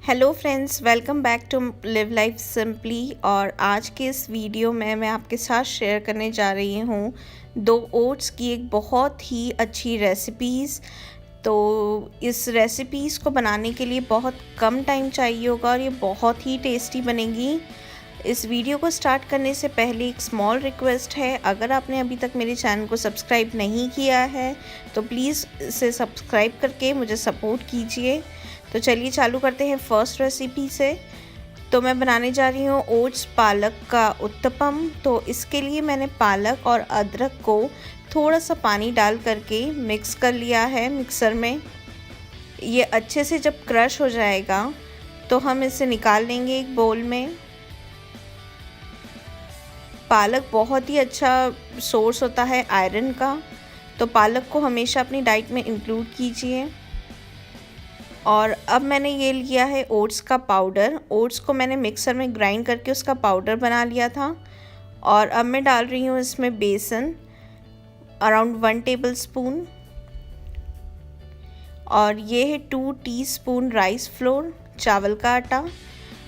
Hello friends, welcome back to live life simply. और आज के इस वीडियो में मैं आपके साथ शेयर करने जा रही हूँ 2 ओट्स की एक बहुत ही अच्छी रेसिपीज़। तो इस रेसिपीज़ को बनाने के लिए बहुत कम टाइम चाहिए होगा और ये बहुत ही टेस्टी बनेगी। इस वीडियो को स्टार्ट करने से पहले एक स्मॉल रिक्वेस्ट है, अगर आपने अभी तक मेरे चैनल को सब्सक्राइब नहीं किया है तो प्लीज़ इसे सब्सक्राइब करके मुझे सपोर्ट कीजिए। तो चलिए चालू करते हैं फर्स्ट रेसिपी से। तो मैं बनाने जा रही हूँ ओट्स पालक का उत्तपम। तो इसके लिए मैंने पालक और अदरक को थोड़ा सा पानी डाल करके मिक्स कर लिया है मिक्सर में। ये अच्छे से जब क्रश हो जाएगा तो हम इसे निकाल लेंगे एक बोल में। पालक बहुत ही अच्छा सोर्स होता है आयरन का, तो पालक को हमेशा अपनी डाइट में इंक्लूड कीजिए। और अब मैंने ये लिया है ओट्स का पाउडर। ओट्स को मैंने मिक्सर में ग्राइंड करके उसका पाउडर बना लिया था। और अब मैं डाल रही हूँ इसमें बेसन, अराउंड 1 टेबलस्पून। और ये है 2 टीस्पून राइस फ्लोर, चावल का आटा।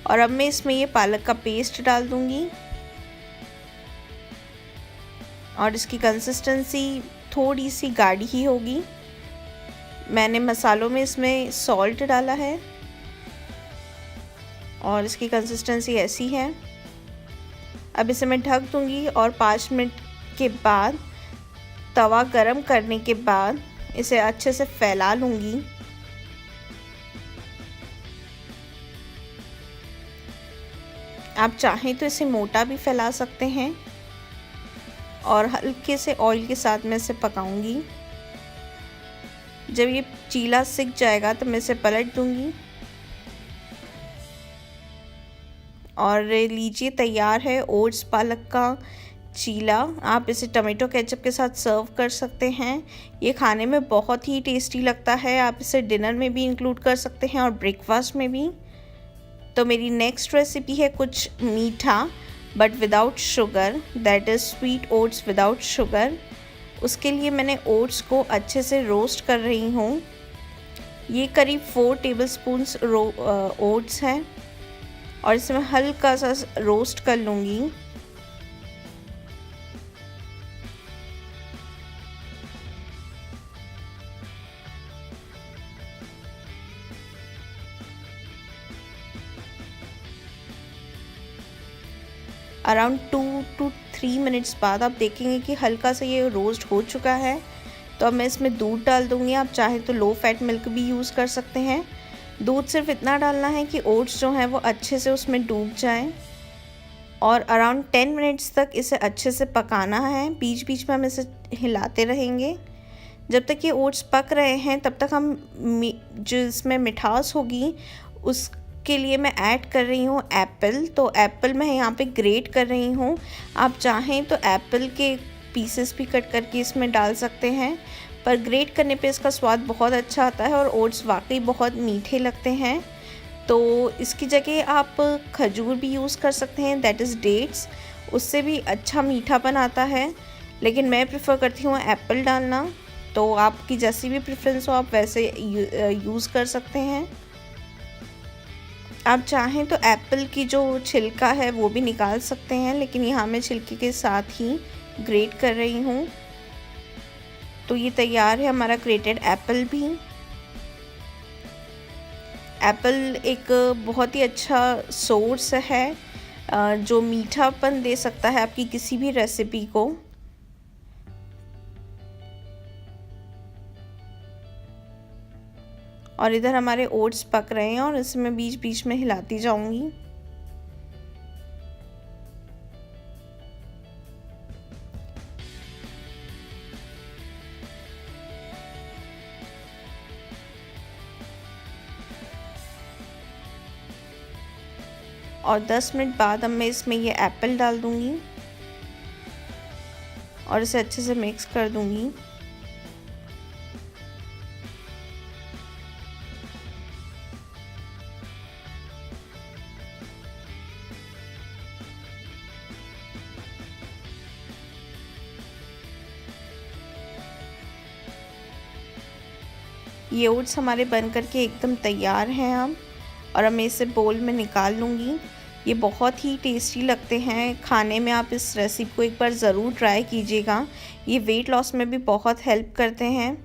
और अब मैं इसमें ये पालक का पेस्ट डाल दूँगी। और इसकी कंसिस्टेंसी थोड़ी सी गाढ़ी ही होगी। मैंने मसालों में इसमें सॉल्ट डाला है और इसकी कंसिस्टेंसी ऐसी है। अब इसे मैं ढक दूंगी और 5 मिनट के बाद तवा गरम करने के बाद इसे अच्छे से फैला लूँगी। आप चाहें तो इसे मोटा भी फैला सकते हैं। और हल्के से ऑयल के साथ मैं इसे पकाऊंगी। जब ये चीला सिक जाएगा तो मैं इसे पलट दूंगी। और लीजिए तैयार है ओट्स पालक का चीला। आप इसे टमाटो केचप के साथ सर्व कर सकते हैं। ये खाने में बहुत ही टेस्टी लगता है। आप इसे डिनर में भी इंक्लूड कर सकते हैं और ब्रेकफास्ट में भी। तो मेरी नेक्स्ट रेसिपी है कुछ मीठा but without sugar, that is sweet oats without sugar. उसके लिए मैंने ओट्स को अच्छे से रोस्ट कर रही हूँ। ये करीब 4 टेबलस्पून्स ओट्स हैं और इसे मैं हल्का सा रोस्ट कर लूँगी। अराउंड 2 to 3 मिनट्स बाद आप देखेंगे कि हल्का सा ये रोस्ट हो चुका है। तो अब मैं इसमें दूध डाल दूँगी। आप चाहे तो लो फैट मिल्क भी यूज़ कर सकते हैं। दूध सिर्फ इतना डालना है कि ओट्स जो हैं वो अच्छे से उसमें डूब जाएं। और अराउंड 10 मिनट्स तक इसे अच्छे से पकाना है। बीच बीच में हम इसे हिलाते रहेंगे। जब तक ये ओट्स पक रहे हैं तब तक हम जो इसमें मिठास होगी उसके लिए मैं ऐड कर रही हूँ एप्पल। तो एप्पल मैं यहाँ पे ग्रेट कर रही हूँ। आप चाहें तो एप्पल के पीसेस भी कट करके इसमें डाल सकते हैं, पर ग्रेट करने पे इसका स्वाद बहुत अच्छा आता है और ओट्स वाकई बहुत मीठे लगते हैं। तो इसकी जगह आप खजूर भी यूज़ कर सकते हैं, दैट इज़ डेट्स। उससे भी अच्छा मीठापन आता है, लेकिन मैं प्रेफर करती हूँ एप्पल डालना। तो आपकी जैसी भी प्रेफरेंस हो आप वैसे यूज़ कर सकते हैं। आप चाहें तो एप्पल की जो छिलका है वो भी निकाल सकते हैं, लेकिन यहाँ मैं छिलके के साथ ही ग्रेट कर रही हूँ। तो ये तैयार है हमारा ग्रेटेड एप्पल भी। एप्पल एक बहुत ही अच्छा सोर्स है जो मीठापन दे सकता है आपकी किसी भी रेसिपी को। और इधर हमारे ओट्स पक रहे हैं और इसे मैं बीच बीच में हिलाती जाऊंगी। और 10 मिनट बाद अब मैं इसमें ये एप्पल डाल दूंगी और इसे अच्छे से मिक्स कर दूंगी। ये ओट्स हमारे बन कर के एकदम तैयार हैं। और अब मैं इसे बोल में निकाल लूँगी। ये बहुत ही टेस्टी लगते हैं खाने में, आप इस रेसिपी को एक बार ज़रूर ट्राई कीजिएगा। ये वेट लॉस में भी बहुत हेल्प करते हैं।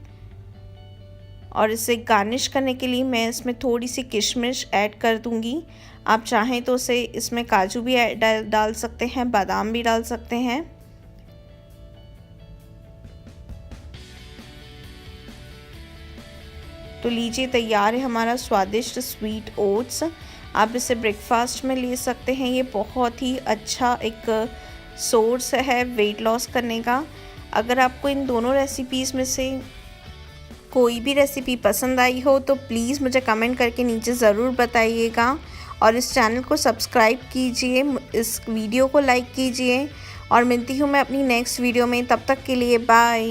और इसे गार्निश करने के लिए मैं इसमें थोड़ी सी किशमिश ऐड कर दूंगी। आप चाहें तो उसे इसमें काजू भी डाल सकते हैं, बादाम भी डाल सकते हैं। तो लीजिए, तैयार है हमारा स्वादिष्ट स्वीट ओट्स। आप इसे ब्रेकफास्ट में ले सकते हैं। ये बहुत ही अच्छा एक सोर्स है वेट लॉस करने का। अगर आपको इन दोनों रेसिपीज़ में से कोई भी रेसिपी पसंद आई हो तो प्लीज़ मुझे कमेंट करके नीचे ज़रूर बताइएगा। और इस चैनल को सब्सक्राइब कीजिए, इस वीडियो को लाइक कीजिए। और मिलती हूँ मैं अपनी नेक्स्ट वीडियो में, तब तक के लिए बाय।